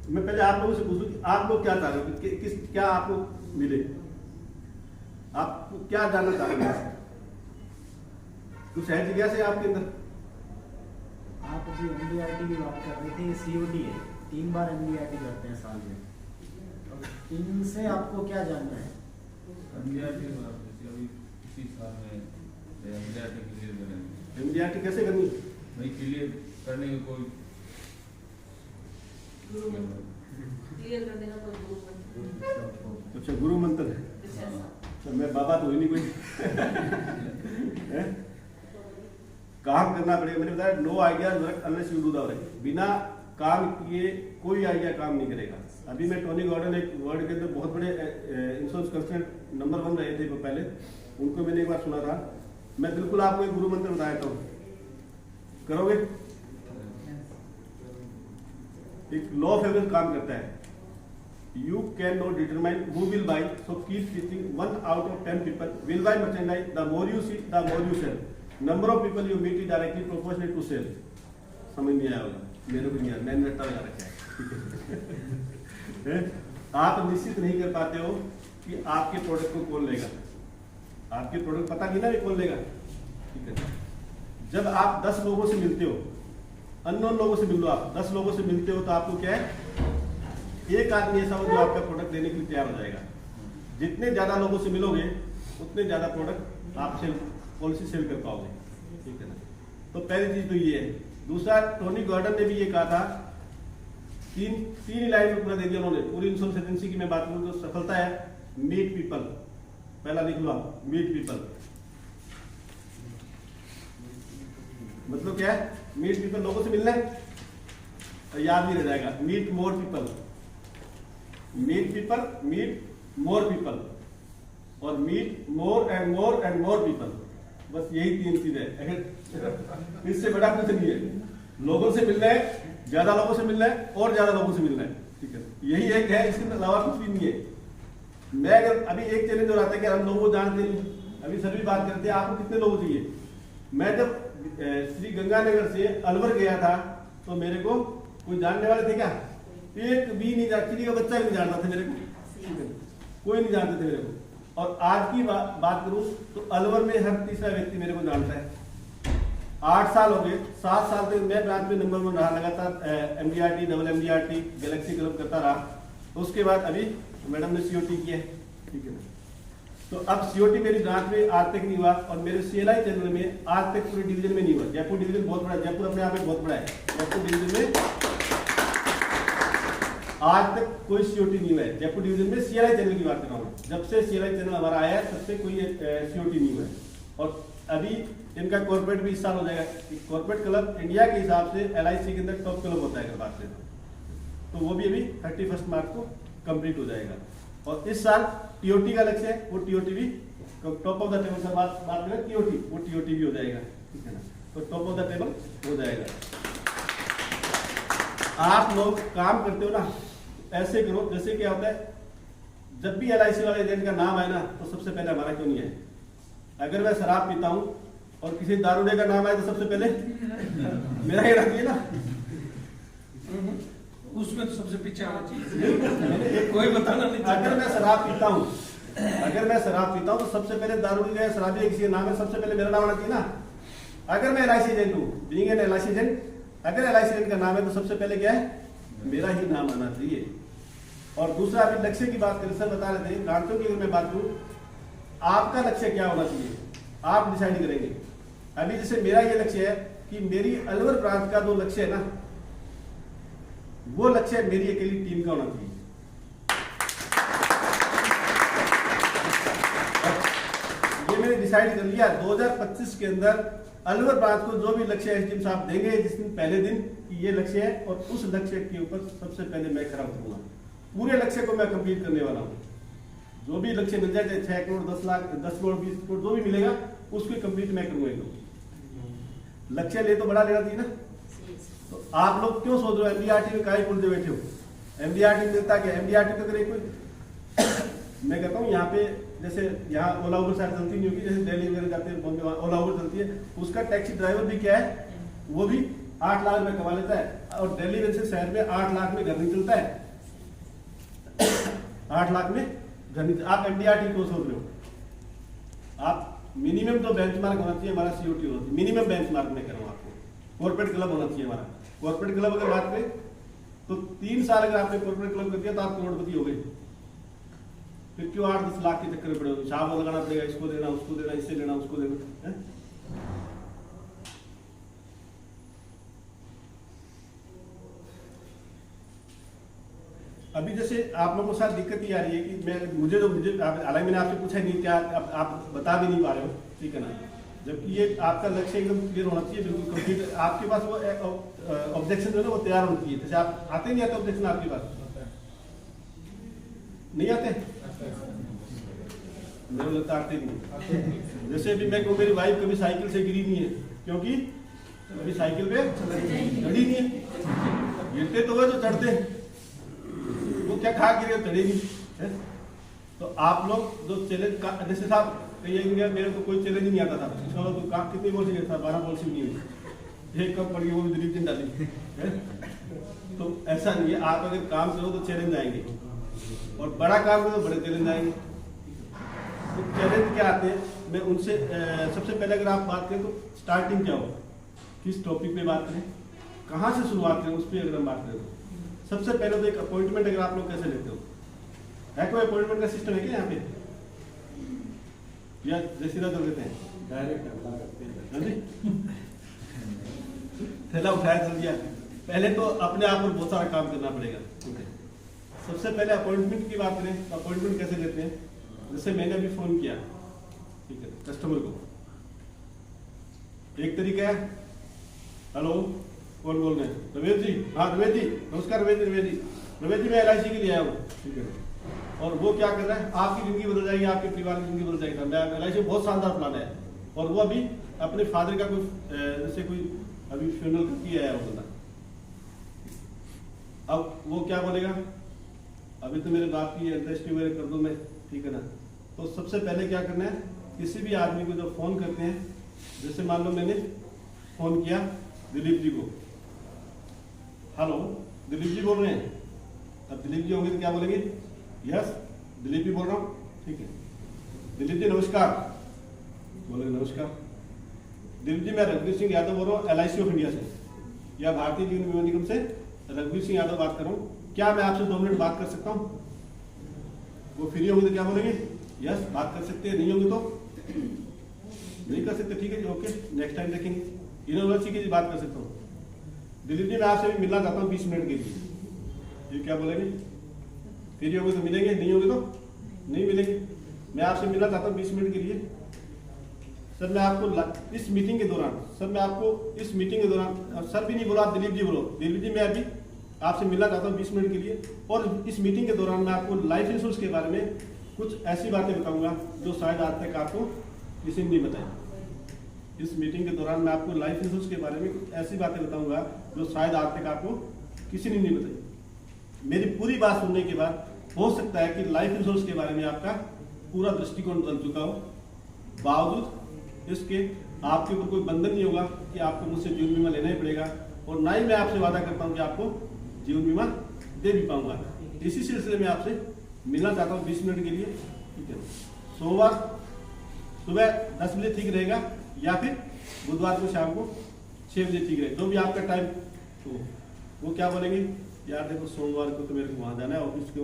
मैं पहले आप लोगों से पूछूं कि आप लोग क्या चाह रहे हो, किस क्या आपको मिले, आप क्या जानना चाह रहे हैं, कुछ है जिज्ञासा है आपके अंदर? आप अभी एमडीआरटी की बात कर रहे थे, सीओडी है, 3 बार एमडीआरटी करते हैं साल में, और इनसे आपको क्या जानना है? एमडीआरटी अभी इसी साल में एमडीआरटी क्लियर करेंगे। एमडीआरटी कैसे करनी भाई, क्लियर करने का कोई क्लियर कर देना कोई गुरु मंत्र। अच्छा गुरु मंत्र है, तो मैं बाबा तो ही नहीं कोई काम करना पड़ेगा। मैंने बताया no idea work unless you do the work, बिना काम किए कोई आइडिया काम नहीं करेगा। अभी मैं टोनी गॉर्डन एक वर्ल्ड के अंदर बहुत बड़े इंश्योरेंस कंसल्टेंट नंबर 1 रहे थे पहले, उनको मैंने एक बार सुना था। मैं बिल्कुल आपको एक गुरु मंत्र बताया था, करोगे? एक लॉ ऑफ एवरेज काम करता है, you can not determine who will buy, so keep teaching 1 out of 10 people will buy merchandise, the more you see the more you sell, number of people you meet is directly proportionate to sale। समझ नहीं आया होगा, मेरे को नहीं आया, मैंने रट्टा लगा रखा है। आप निश्चित नहीं कर पाते हो कि आपके प्रोडक्ट को कौन लेगा, आपके प्रोडक्ट पता नहीं ना कौन लेगा, ठीक है। जब आप 10 लोगों से मिलते हो, अननोन लोगों से मिल लो, आप 10 लोगों से मिलते हो तो आपको क्या है, एक आदमी ऐसा हो जो आपका प्रोडक्ट लेने के लिए तैयार हो जाएगा। जितने ज्यादा लोगों से मिलोगे उतने ज्यादा प्रोडक्ट आप सेल पॉलिसी सेल कर पाओगे, ठीक है ना। तो पहली चीज तो ये है। दूसरा, टोनी गॉर्डन ने भी ये कहा था, तीन लाइन में पूरा दे दिया उन्होंने, पूरी इंश्योरेंस एजेंसी की मैं बात करूं तो सफलता है मीट पीपल, पहला लिख लो आप, मीट पीपल। मतलब क्या है, मीट पीपल, लोगों से मिलना है, तो याद नहीं रह जाएगा। Meet more people, meet people, meet more people, और meet more and more people. बस यही 3 चीज है, अगर इससे बड़ा कुछ नहीं है। लोगों से मिलना है, ज्यादा लोगों से मिलना है और ज्यादा लोगों से मिलना है, ठीक है, यही एक है, इसके अलावा कुछ भी नहीं है। मैं अगर अभी एक चैलेंज हो रहा था कि हम लोगों को जानते नहीं, अभी सर भी बात करते हैं आपको कितने लोग चाहिए। मैं जब श्री गंगानगर से अलवर गया था तो मेरे को कोई जानने वाले थे क्या? एक भी नहीं, चिड़ी का बच्चा भी नहीं जानता था मेरे को, कोई नहीं जानते थे मेरे को। और आज की बात करूं तो अलवर में हर तीसरा व्यक्ति मेरे को जानता है। 8 साल हो गए, 7 साल तक मैं ब्रांच में नंबर 1 रहा, लगातार MDRT double MDRT Galaxy club करता रहा। उसके बाद अभी मैडम ने COT किया है, ठीक है। तो अब COT मेरी ब्रांच में आज तक नहीं हुआ और मेरे CLI चैनल में आज तक पूरे डिवीजन में नहीं हुआ। जयपुर डिवीजन बहुत बड़ा, जयपुर अपने आप में बहुत बड़ा है। जयपुर डिवीजन में आज तक कोई COT नहीं हुआ है। जयपुर डिवीजन में CLI चैनल की बात कर रहा हूँ, जब से CLI चैनल हमारा आया है तब से कोई COT नहीं हुआ है। और अभी इनका कॉर्पोरेट भी इस साल हो जाएगा। कॉर्पोरेट क्लब इंडिया के हिसाब से LIC के अंदर टॉप क्लब होता है अगर बात करें तो वो भी अभी 31 मार्च को कंप्लीट हो जाएगा। और इस साल TOT का लक्ष्य है, वो TOT भी टॉप ऑफ द टेबल से बात करें TOT, वो TOT भी हो जाएगा, ठीक है ना। तो टॉप ऑफ द टेबल हो जाएगा। आप लोग काम करते हो ना, ऐसे करो जैसे क्या होता है, जब भी LIC वाले एजेंट का नाम आए ना तो सबसे पहले हमारा क्यों नहीं है। अगर मैं शराब पीता हूं और किसी दारूडे का नाम आए तो सबसे पहले मेरा ही रहती है ना, उसमें तो सबसे पीछे आना चाहिए, कोई बताना नहीं। अगर मैं शराब पीता हूँ तो सबसे पहले दारूडी का शराबी किसी का नाम है, सबसे पहले मेरा नाम आना चाहिए ना। अगर मैं LIC एजेंट हूँ, बीइंग एन LIC एजेंट, अगर LIC एजेंट का नाम है तो सबसे पहले क्या है, मेरा ही नाम आना चाहिए। और दूसरा अभी लक्ष्य की बात करें, सर बता रहे थे ब्रांचों की, अगर मैं बात करूँ आपका लक्ष्य क्या होना चाहिए आप डिसाइड करेंगे। अभी जैसे मेरा ये लक्ष्य है कि मेरी अलवर ब्रांच का जो लक्ष्य है ना, वो लक्ष्य मेरी अकेली टीम का होना चाहिए। ये मैंने डिसाइड कर लिया 2025 के अंदर अलवर ब्रांच को जो भी लक्ष्य SDM साहब देंगे जिस दिन पहले दिन कि ये लक्ष्य है, और उस लक्ष्य के ऊपर सबसे पहले मैं खड़ा उतरूंगा। पूरे लक्ष्य को मैं कंप्लीट करने वाला हूँ। जो भी लक्ष्य मिल जाए, चाहे 6 करोड़ 10 लाख 10 करोड़ 20 करोड़ जो भी मिलेगा उसको कंप्लीट मैं करूंगा। एकदम लक्ष्य ले तो बड़ा लेना चाहिए ना। तो आप लोग क्यों सोच रहे हो MDRT में काहे बोलते बैठे हो? MDRT मिलता क्या? MDRT तो करे कोई मैं कहता हूँ यहाँ पे जैसे यहाँ ओला उबर शायद चलती नहीं होगी, जैसे दिल्ली वगैरह जाते हैं बॉम्बे ओला उबर चलती है, उसका टैक्सी ड्राइवर भी क्या है, वो भी 8 लाख में कमा लेता है। और दिल्ली जैसे शहर में 8 लाख में घर नहीं चलता है, 8 लाख में घर नहीं। आप MDRT को सोच रहे हो, आप मिनिमम जो बेंचमार्क होना चाहिए हमारा COT होना चाहिए, मिनिमम बेंचमार्क में करूँ आपको। कॉर्पोरेट क्लब होना चाहिए हमारा। कॉर्पोरेट क्लब अगर बात करें तो 3 साल अगर आपने कॉर्पोरेट क्लब कर दिया तो आप करोड़पति हो गए। फिर क्यों 8-10 लाख के चक्कर में पड़े हो? हिसाब लगाना पड़ेगा, इसको देना उसको देना, इससे लेना उसको देना है? अभी जैसे आप लोगों के साथ दिक्कत ये आ रही है कि मुझे हालांकि मैंने आपसे पूछा ही नहीं, क्या आप बता भी नहीं पा रहे हो, ठीक है ना। जबकि ये आपका लक्ष्य एकदम क्लियर होना चाहिए, बिल्कुल कंप्लीट। आपके पास वो ऑब्जेक्शन जो है ना वो तैयार होनी चाहिए। जैसे आप आते नहीं आते ऑब्जेक्शन आपके पास? नहीं आते? मेरे लगता आते नहीं। जैसे अभी मैं कहूँ मेरी वाइफ कभी साइकिल से गिरी नहीं है, क्योंकि अभी साइकिल पे चढ़ी नहीं है। गिरते तो वह जो चढ़ते वो क्या खा गिरे, चढ़े नहीं है। तो आप लोग जो चैलेंज का जैसे साहब कहिए मेरे को कोई चैलेंज नहीं आता था, चलो तो काम कितनी बॉल से था, 12 बॉल से भी नहीं हुई, एक कम पड़ गई वो भी दिलीप दिन डाली है। तो ऐसा नहीं है, आप अगर काम करो तो चैलेंज आएंगे, और बड़ा काम करो तो बड़े चैलेंज आएंगे। तो चैलेंज क्या आते हैं, मैं उनसे सबसे पहले अगर आप बात करें तो स्टार्टिंग क्या हो, किस टॉपिक पे बात करें, कहाँ से शुरुआत करें, उस पर अगर हम बात करें तो सबसे पहले तो एक अपॉइंटमेंट अगर आप लोग कैसे लेते हो, है कोई अपॉइंटमेंट का सिस्टम है क्या यहाँ पे, या जैसे चल देते हैं डायरेक्ट थैला उठाया चल दिया? पहले तो अपने आप पर बहुत सारा काम करना पड़ेगा। सबसे पहले अपॉइंटमेंट की बात करें तो अपॉइंटमेंट कैसे लेते हैं? जैसे मैंने अभी फोन किया, ठीक है, कस्टमर को, एक तरीका है, हेलो कौन बोल रहे हैं? रमेश जी। हाँ रमेश जी, नमस्कार रमेश जी। रमेश जी मैं LIC के लिए आया हूँ, ठीक है। और वो क्या कर रहा है, आपकी जिंदगी बदल जाएगी, आपके परिवार की जिंदगी बदल जाएगी। मैं LIC में बहुत शानदार प्लान है, और वो अभी अपने फादर का कोई जैसे कोई अभी फ्यूनरल करके आया वो बंदा। अब वो क्या बोलेगा, अभी तो मेरे बाप की अंत्येष्टि वगैरह कर दूं मैं, ठीक है ना। तो सबसे पहले क्या करना है, किसी भी आदमी को जब फोन करते हैं, जैसे मान लो मैंने फोन किया दिलीप जी को, हेलो दिलीप जी बोल रहे हैं। अब दिलीप जी होंगे तो क्या बोलेंगे, यस दिलीप जी बोल रहा हूँ, ठीक है। दिलीप जी नमस्कार, बोलेंगे नमस्कार। दिलीप जी मैं रघुवीर सिंह यादव बोल रहा हूँ LIC ऑफ इंडिया से, या भारतीय जीवन बीमा निगम से रघुवीर सिंह यादव बात कर रहा हूँ, क्या मैं आपसे 2 मिनट बात कर सकता हूँ। वो फ्री होंगे तो क्या बोलेंगे, यस बात कर सकते हैं, नहीं होंगे तो नहीं कर सकते, ठीक है जी, ओके नेक्स्ट टाइम देखेंगे। यूनिवर्सिटी की बात कर सकता हूँ, दिलीप जी मैं आपसे भी मिलना चाहता हूँ 20 मिनट के लिए, ये क्या बोलेंगे, फ्री होंगे तो मिलेंगे, नहीं होंगे तो नहीं मिलेंगे। मैं आपसे मिलना चाहता हूँ 20 मिनट के लिए सर, मैं आपको इस मीटिंग के दौरान, सर मैं आपको इस मीटिंग के दौरान, सर भी नहीं बोला, आप दिलीप जी बोलो, दिलीप जी मैं अभी आपसे मिलना चाहता हूँ 20 मिनट के लिए, और इस मीटिंग के दौरान मैं आपको लाइफ इंश्योरेंस के बारे में कुछ ऐसी बातें बताऊंगा जो शायद आज तक आपको किसी ने नहीं बताई। इस मीटिंग के दौरान मैं आपको लाइफ इंश्योरेंस के बारे में कुछ ऐसी बातें बताऊंगा जो शायद आज तक आपको किसी ने नहीं बताई। मेरी पूरी बात सुनने के बाद हो सकता है कि लाइफ इंश्योरेंस के बारे में आपका पूरा दृष्टिकोण बदल चुका हो, बावजूद इसके आपके ऊपर कोई बंधन नहीं होगा कि आपको मुझसे जीवन बीमा लेना ही पड़ेगा, और ना ही मैं आपसे वादा करता हूं कि आपको जीवन बीमा दे भी पाऊंगा। इसी सिलसिले में आपसे मिलना चाहता हूं 20 मिनट के लिए, ठीक है। सोमवार सुबह 10 बजे ठीक रहेगा, या फिर बुधवार को शाम को 6 बजे ठीक रहेगा, जो भी आपका टाइम। तो वो क्या बोलेंगे, यार देखो सोमवार को तो मेरे को वहां जाना है, ऑफिस को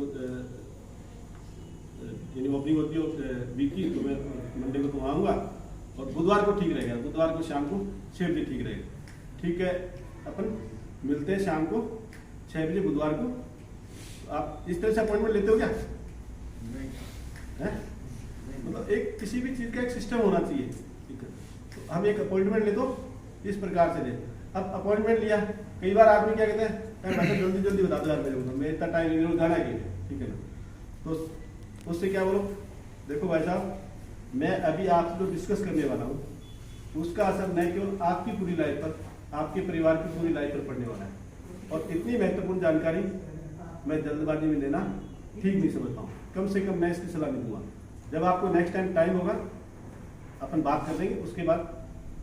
ओपनिंग होती है वीक की, तो मैं मंडे को तो वहाँ आऊँगा, और बुधवार को ठीक रहेगा, बुधवार को शाम को 6 बजे ठीक रहेगा, ठीक है। अपन मिलते हैं शाम को 6 बजे बुधवार को। आप इस तरह से अपॉइंटमेंट लेते हो क्या? नहीं, मतलब एक किसी भी चीज़ का एक सिस्टम होना चाहिए, ठीक है। तो हम एक अपॉइंटमेंट ले तो इस प्रकार से ले। अब अपॉइंटमेंट लिया, कई बार आदमी क्या कहते हैं, मैं जल्दी जल्दी बता दो यार मेरे को, मैं इतना टाइम नहीं जाना है, ठीक है ना। तो उससे क्या बोलो, देखो भाई साहब मैं अभी आपसे जो डिस्कस करने वाला हूँ उसका असर न केवल आपकी पूरी लाइफ पर, आपके परिवार की पूरी लाइफ पर पड़ने वाला है, और इतनी महत्वपूर्ण जानकारी मैं जल्दबाजी में लेना ठीक नहीं समझता हूँ। कम से कम मैं इसकी सलाह नहीं दूंगा। जब आपको नेक्स्ट टाइम टाइम होगा अपन बात कर लेंगे, उसके बाद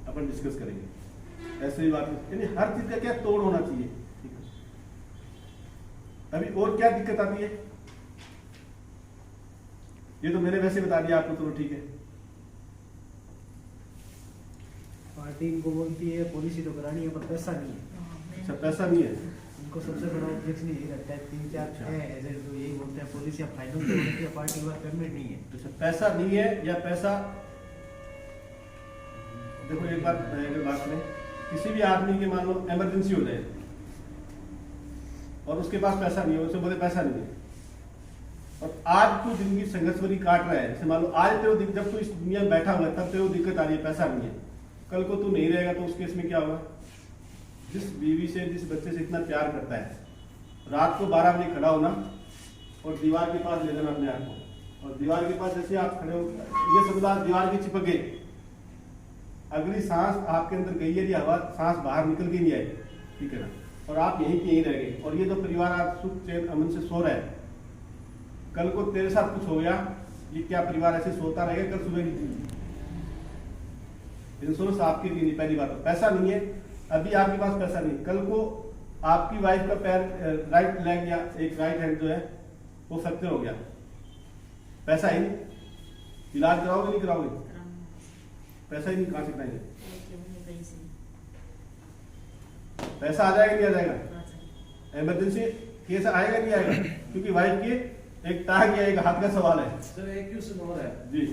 अपन डिस्कस करेंगे। ऐसे ही बात, यानी हर चीज का क्या तोड़ होना चाहिए, ठीक है। अभी और क्या दिक्कत आती है, ये तो मैंने वैसे बता दिया आपको, तो ठीक है। पार्टी इनको बोलती है पॉलिसी तो करानी है पर पैसा नहीं है। अच्छा पैसा नहीं है, इनको सबसे बड़ा ऑब्जेक्शन यही रहता है, 3-4 है एजेंट तो यही बोलते हैं पॉलिसी अब फाइनल तो होती है, पार्टी के बाद पेमेंट नहीं है। अच्छा पैसा नहीं है, या पैसा, देखो एक बात करें, किसी भी आदमी के मान लो इमरजेंसी हो जाए और उसके पास पैसा नहीं है, उसे बोले पैसा नहीं है, और आज तू जिंदगी संघर्ष भरी काट रहा है, जैसे मान लो आज तेरे जब तू इस दुनिया में बैठा हुआ है तब तेरे दिक्कत आ रही है, पैसा नहीं है, कल को तू नहीं रहेगा तो उस केस में क्या होगा। जिस बीवी से, जिस बच्चे से इतना प्यार करता है, रात को 12 बजे खड़ा होना और दीवार के पास ले जाना अपने आप को, और दीवार के पास जैसे आप खड़े हो, ये समझ आप दीवार के चिपक गए, अगली सांस आपके अंदर गई है, हवा सांस बाहर निकल के नहीं आई, ठीक है ना, और आप यहीं के यहीं रह गए, और ये तो परिवार आज सुख चैन अमन से सो रहा है, कल को तेरे साथ कुछ हो गया, ये क्या परिवार ऐसे सोता रहेगा, कल सुबह की इंश्योरेंस आपके लिए नहीं। पहली बात तो पैसा नहीं है, अभी आपके पास पैसा नहीं, कल को आपकी वाइफ का पैर, राइट लेग या एक राइट हैंड जो है वो फ्रैक्चर हो गया, पैसा ही नहीं, इलाज कराओगे नहीं कराओगे, पैसा ही नहीं, कहां से कराएंगे, पैसा आ जाएगा नहीं आ जाएगा, इमरजेंसी केस आएगा नहीं आएगा, क्योंकि वाइफ की एक टांग या एक हाथ का सवाल है। सर एक क्वेश्चन और है जी,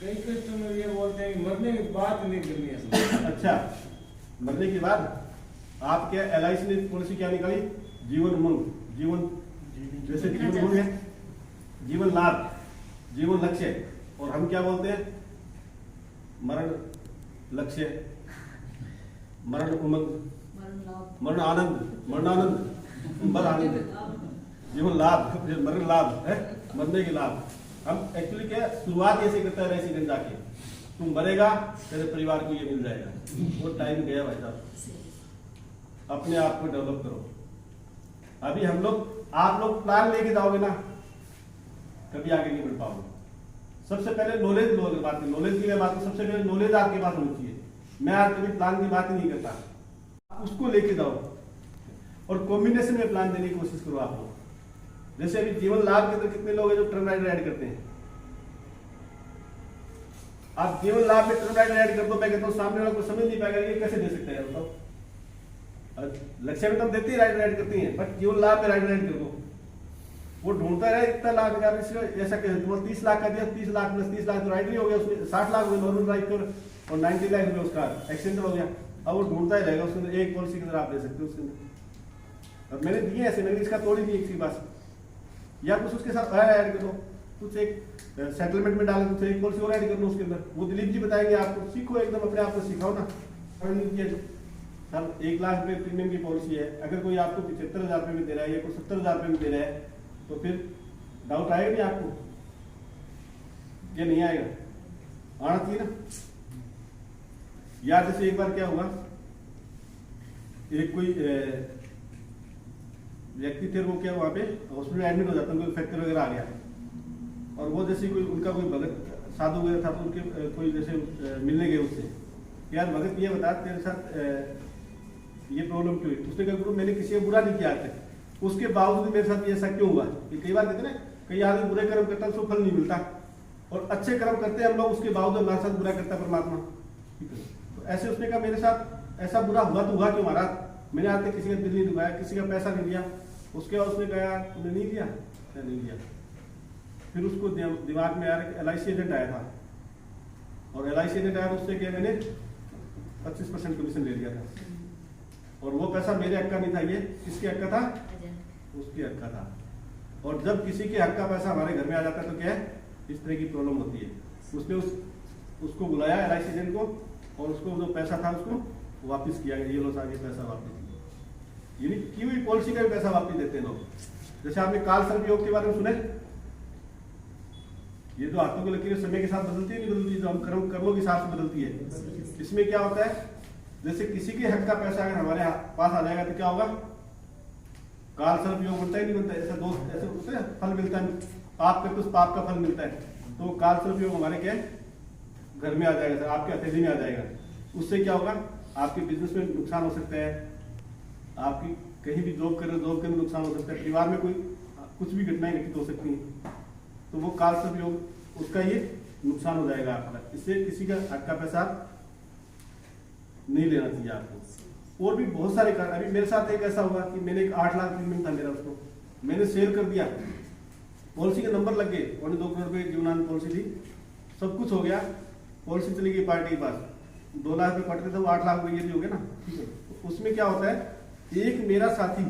कई कस्टमर ये बोलते हैं कि मरने के बाद नहीं करनी है। अच्छा मरने के बाद आपके LIC ने पॉलिसी क्या निकाली, जीवन उमंग, जीवन जैसे जीवन उमंग है, जीवन लाभ, जीवन लक्ष्य, और हम क्या बोलते हैं, मरण लक्ष्य, मरण उमंग, मरण आनंद, मरणानंद, मर आनंद, जीवन लाभ, मरण लाभ है। मरने के लाभ। हम एक्चुअली क्या शुरुआत ऐसे करता है रेसिडेंट जाके, तुम मरेगा तेरे परिवार को ये मिल जाएगा, वो टाइम गया भाई साहब। अपने आप को डेवलप करो। अभी हम लोग, आप लोग प्लान लेके जाओगे ना, कभी आगे नहीं बढ़ पाओगे। सबसे पहले नॉलेज लो। अगर बात नॉलेज की मैं बात, सबसे पहले नॉलेज आपके पास होनी चाहिए। मैं आज कभी प्लान की बात ही नहीं करता, उसको लेके जाओ और कॉम्बिनेशन में प्लान देने की कोशिश करो आप लोग। जैसे अभी जीवन लाभ के अंदर कितने लोग हैं जो टर्म राइडर ऐड करते हैं। आप जीवन लाभ में टर्म राइडर ऐड कर दो, मैं कहता हूँ सामने वाला को समझ नहीं पाएगा ये कैसे दे सकते हैं, बताओ। लक्ष्य में तो देते ही राइडर ऐड करती हैं, बट जीवन लाभ में राइडर ऐड कर दो, वो ढूंढता रहे इतना लाख हजार ऐसा कैसे। तुम्हारा 30 लाख का दिया, 30 लाख प्लस 30 लाख तो राइडर ही हो गया, उसमें 60 लाख हुए नॉर्मल ड्राइव कर और 90 लाख रुपये उसका एक्सीडेंट हो गया। अब वो ढूंढता ही रहेगा, उसके अंदर एक पॉलिसी के अंदर आप ले सकते हो उसके अंदर। अब मैंने दिए ऐसे, मैंने इसका तोड़ी दी किसी पास, या कुछ उसके साथ ऐड कर दो, कुछ एक सेटलमेंट में डाल कुछ एक पॉलिसी और ऐड कर लो उसके अंदर। वो दिलीप जी बताएंगे आपको, सीखो एकदम, अपने आप को सिखाओ ना। सर 1 लाख रुपये प्रीमियम की पॉलिसी है, अगर कोई आपको 75,000 रुपये में दे रहा है या कोई 70,000 रुपये में दे रहा है, तो फिर डाउट आएगा नहीं आपको, ये नहीं आएगा, आना चाहिए ना। या जैसे एक बार क्या हुआ, एक कोई व्यक्ति थे, वो क्या वहां पे हॉस्पिटल एडमिट हो जाता, उनको फ्रैक्चर वगैरह आ गया, और वो जैसे कोई उनका कोई भगत साधु वगैरह था, तो उनके कोई जैसे मिलने गए उससे, यार भगत ये बता तेरे साथ ये प्रॉब्लम क्यों है। उसने कहा गुरु मैंने किसी का बुरा नहीं किया आज तक, उसके बावजूद मेरे साथ ऐसा क्यों हुआ। ये कई बार कहते ना, कई आदमी बुरे कर्म करता है उसको फल नहीं मिलता, और अच्छे कर्म करते हैं हम लोग, उसके बावजूद हमारे साथ बुरा करता है परमात्मा। तो ऐसे उसने कहा मेरे साथ ऐसा बुरा हुआ तो हुआ क्यों महाराज, मैंने आज तक किसी का दिल नहीं दुखाया, किसी का पैसा नहीं दिया। उसके बाद उसने कहा तुमने नहीं दिया, क्या नहीं दिया। फिर उसको दिमाग में आया कि LIC एजेंट आया था, और LIC एजेंट आया, उससे क्या मैंने 25% कमीशन ले लिया था, और वो पैसा मेरे हक का नहीं था, ये किसके हक का था, उसके हक का था। और जब किसी के हक का पैसा हमारे घर में आ जाता है तो क्या है, इस तरह की प्रॉब्लम होती है। उसने उसको बुलाया LIC एजेंट को, और उसको जो पैसा था उसको वापस किया गया, ये लो आगे पैसा वापस, यानी की हुई पॉलिसी का भी पैसा वापस देते हैं लोग। जैसे आपने काल सर्प योग के बारे में सुने, ये जो हाथों की लकीरें समय के साथ बदलती है नहीं बदलती, जो हम कर्मों के हिसाब से बदलती है। इसमें क्या होता है, जैसे किसी के हक का पैसा अगर हमारे पास आ जाएगा तो क्या होगा, काल सर्प योग बनता ही नहीं बनता, ऐसा दोस्त ऐसे होते हैं, फल मिलता है, पाप करते उस पाप का फल मिलता है। तो काल सर्प योग हमारे क्या घर में आ जाएगा, आपके हथेली में आ जाएगा। उससे क्या होगा, आपके बिजनेस में नुकसान हो सकता है, आपकी कहीं भी जॉब कर रहे हो जॉब के अंदर नुकसान हो सकता है, परिवार में कोई कुछ भी घटनाएं घटित हो सकती हैं। तो वो काल सर्प योग उसका ये नुकसान हो जाएगा आपका। इससे किसी का हक का पैसा नहीं लेना चाहिए आपको। और भी बहुत सारे कारण, अभी मेरे साथ एक ऐसा हुआ कि मैंने 8 लाख प्रीमियम था मेरा, उसको मैंने सेल कर दिया, पॉलिसी के नंबर लग गए, 2 करोड़ रुपए जीवनान पॉलिसी थी, सब कुछ हो गया, पॉलिसी चली गई पार्टी के पास, 2 लाख रुपए कटते थे, वो 8 लाख रुपए ये भी हो गया ना, ठीक है। उसमें क्या होता है, एक मेरा साथी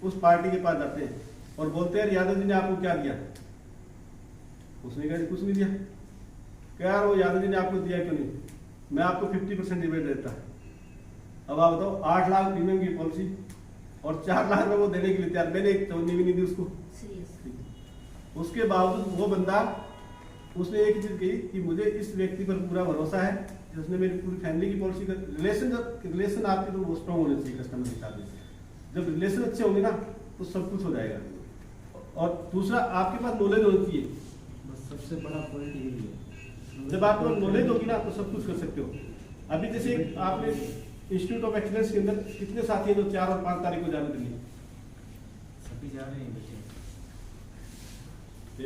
उस पार्टी के पास जाते हैं और बोलते हैं यादव जी ने आपको क्या दिया। उसने कहा कुछ नहीं दिया। क्या यार वो यादव जी ने आपको दिया क्यों नहीं, मैं आपको 50% डिविडेंड देता है। अब आप बताओ 8 लाख प्रीमियम की पॉलिसी और 4 लाख रुपए वो देने के लिए तैयार, मैंने एक चौनी भी नहीं दी उसको। उसके बावजूद वो बंदा, उसने एक ही चीज कही कि मुझे इस व्यक्ति पर पूरा भरोसा है, जिसने मेरी पूरी फैमिली की पॉलिसी का रिलेशन आपके तो स्ट्रॉन्ग होने चाहिए कस्टमर के साथ। जब रिलेशन अच्छे होंगे ना तो सब कुछ हो जाएगा। और दूसरा आपके पास नॉलेज होनी चाहिए, बस सबसे बड़ा पॉइंट यही है। जब आपको नॉलेज होगी ना तो सब कुछ कर सकते हो। अभी जैसे आपने इंस्टीट्यूट ऑफ एक्सीलेंस के अंदर कितने साथी हैं जो 4 और 5 तारीख को जाने के लिए? सभी जा रहे हैं बच्चे,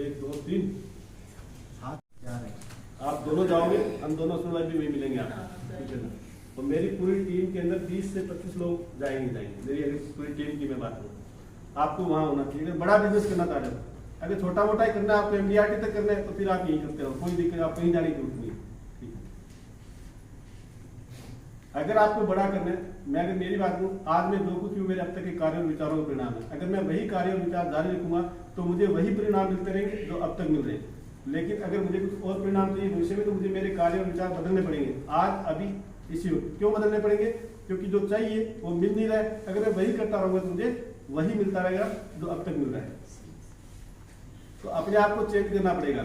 1 2 3 साथ जा रहे हैं। आप दोनों जाओगे, हम दोनों स्टूडेंट भी वही मिलेंगे आपको, ठीक है ना। तो मेरी पूरी टीम के अंदर 20 से 25 लोग जाएंगे। मेरी अगर पूरी टीम की मैं बात करूँ, आपको वहाँ होना चाहिए। अगर बड़ा बिजनेस करना चाह रहे हो, अगर छोटा मोटा ही करना है, आपको MDRT तक करना है, तो फिर आप यही करते रहो, कोई दिक्कत, आप कहीं जाने की जरूरत नहीं है, ठीक है। अगर आपको बड़ा करना है, मैं अगर मेरी बात करूँ, आज मैं जो कुछ भी मेरे अब तक के कार्य और विचारों का परिणाम है, अगर मैं वही कार्य और विचार जारी रखूंगा तो मुझे वही परिणाम मिलते रहेंगे जो अब तक मिल रहे हैं। लेकिन अगर मुझे कुछ और परिणाम चाहिए भविष्य में, तो मुझे मेरे कार्य और विचार बदलने पड़ेंगे। आज अभी इसी वक्त क्यों बदलने पड़ेंगे, क्योंकि जो चाहिए वो मिल नहीं रहा है। अगर मैं वही करता रहूंगा तो मुझे वही मिलता रहेगा जो अब तक मिल रहा है। तो अपने आप को चेंज करना पड़ेगा।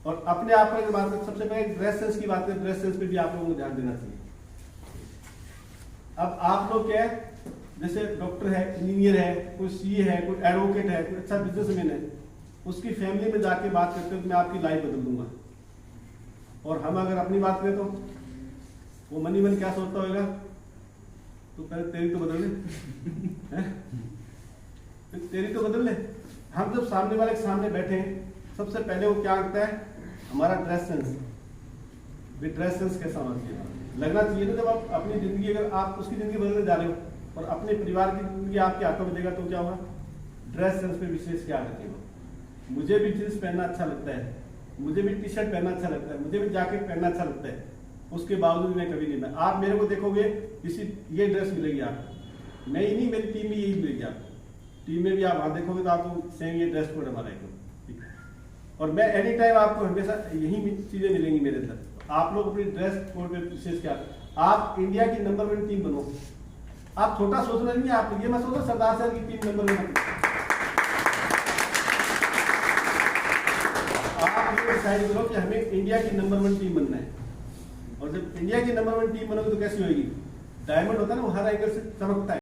और अपने आप पर बात करें, सबसे पहले ड्रेस सेंस की बात करें, ड्रेस सेंस पे भी आप लोगों को ध्यान देना चाहिए। अब आप लोग क्या है, जैसे डॉक्टर है, इंजीनियर है, कोई सीए है, कोई एडवोकेट है, कोई अच्छा बिजनेसमैन है, उसकी फैमिली में जाके बात करते हो तो मैं आपकी लाइफ बदल दूंगा। और हम अगर अपनी बात करें तो वो मनी मन क्या सोचता होगा, तो पहले तेरी तो बदल ले हैं? तेरी तो बदल ले। हम जब सामने वाले के सामने बैठे हैं, सबसे पहले वो क्या करता है, हमारा ड्रेस सेंस, ड्रेस सेंस कैसा होना चाहिए, लगना चाहिए ना। जब आप अपनी जिंदगी, अगर आप उसकी जिंदगी बदलने जा रहे हो और अपने परिवार की जिंदगी आपके हाथों में देगा, तो क्या होगा, ड्रेस सेंस पे विशेष क्या रखते हो। मुझे भी जींस पहनना अच्छा लगता है, मुझे भी टी शर्ट पहनना अच्छा लगता है, मुझे भी जैकेट पहनना अच्छा लगता है, उसके बावजूद मैं कभी नहीं, आप मेरे को देखोगे किसी ये ड्रेस मिलेगी आपको, मैं ही नहीं, मेरी टीम में यही मिलेगी आपको। टीम में भी आप वहां देखोगे तो आपको सेम ये ड्रेस कोड हमारा एकदम, और मैं एनी टाइम आपको हमेशा यही चीजें मिलेंगी मेरे अंदर। आप लोग अपनी ड्रेस कोड पे विशेष क्या, आप इंडिया की नंबर 1 टीम बनो। आप छोटा सोचना नहीं है, आप ये मत सोचो सरदार साहब की टीम नंबर 1। आप ये डिसाइड करो कि हमें इंडिया की नंबर 1 टीम बनना है। और जब इंडिया की नंबर 1 टीम बनोगे तो कैसी होगी, डायमंड होता है ना, वो हर एंगल से चमकता है।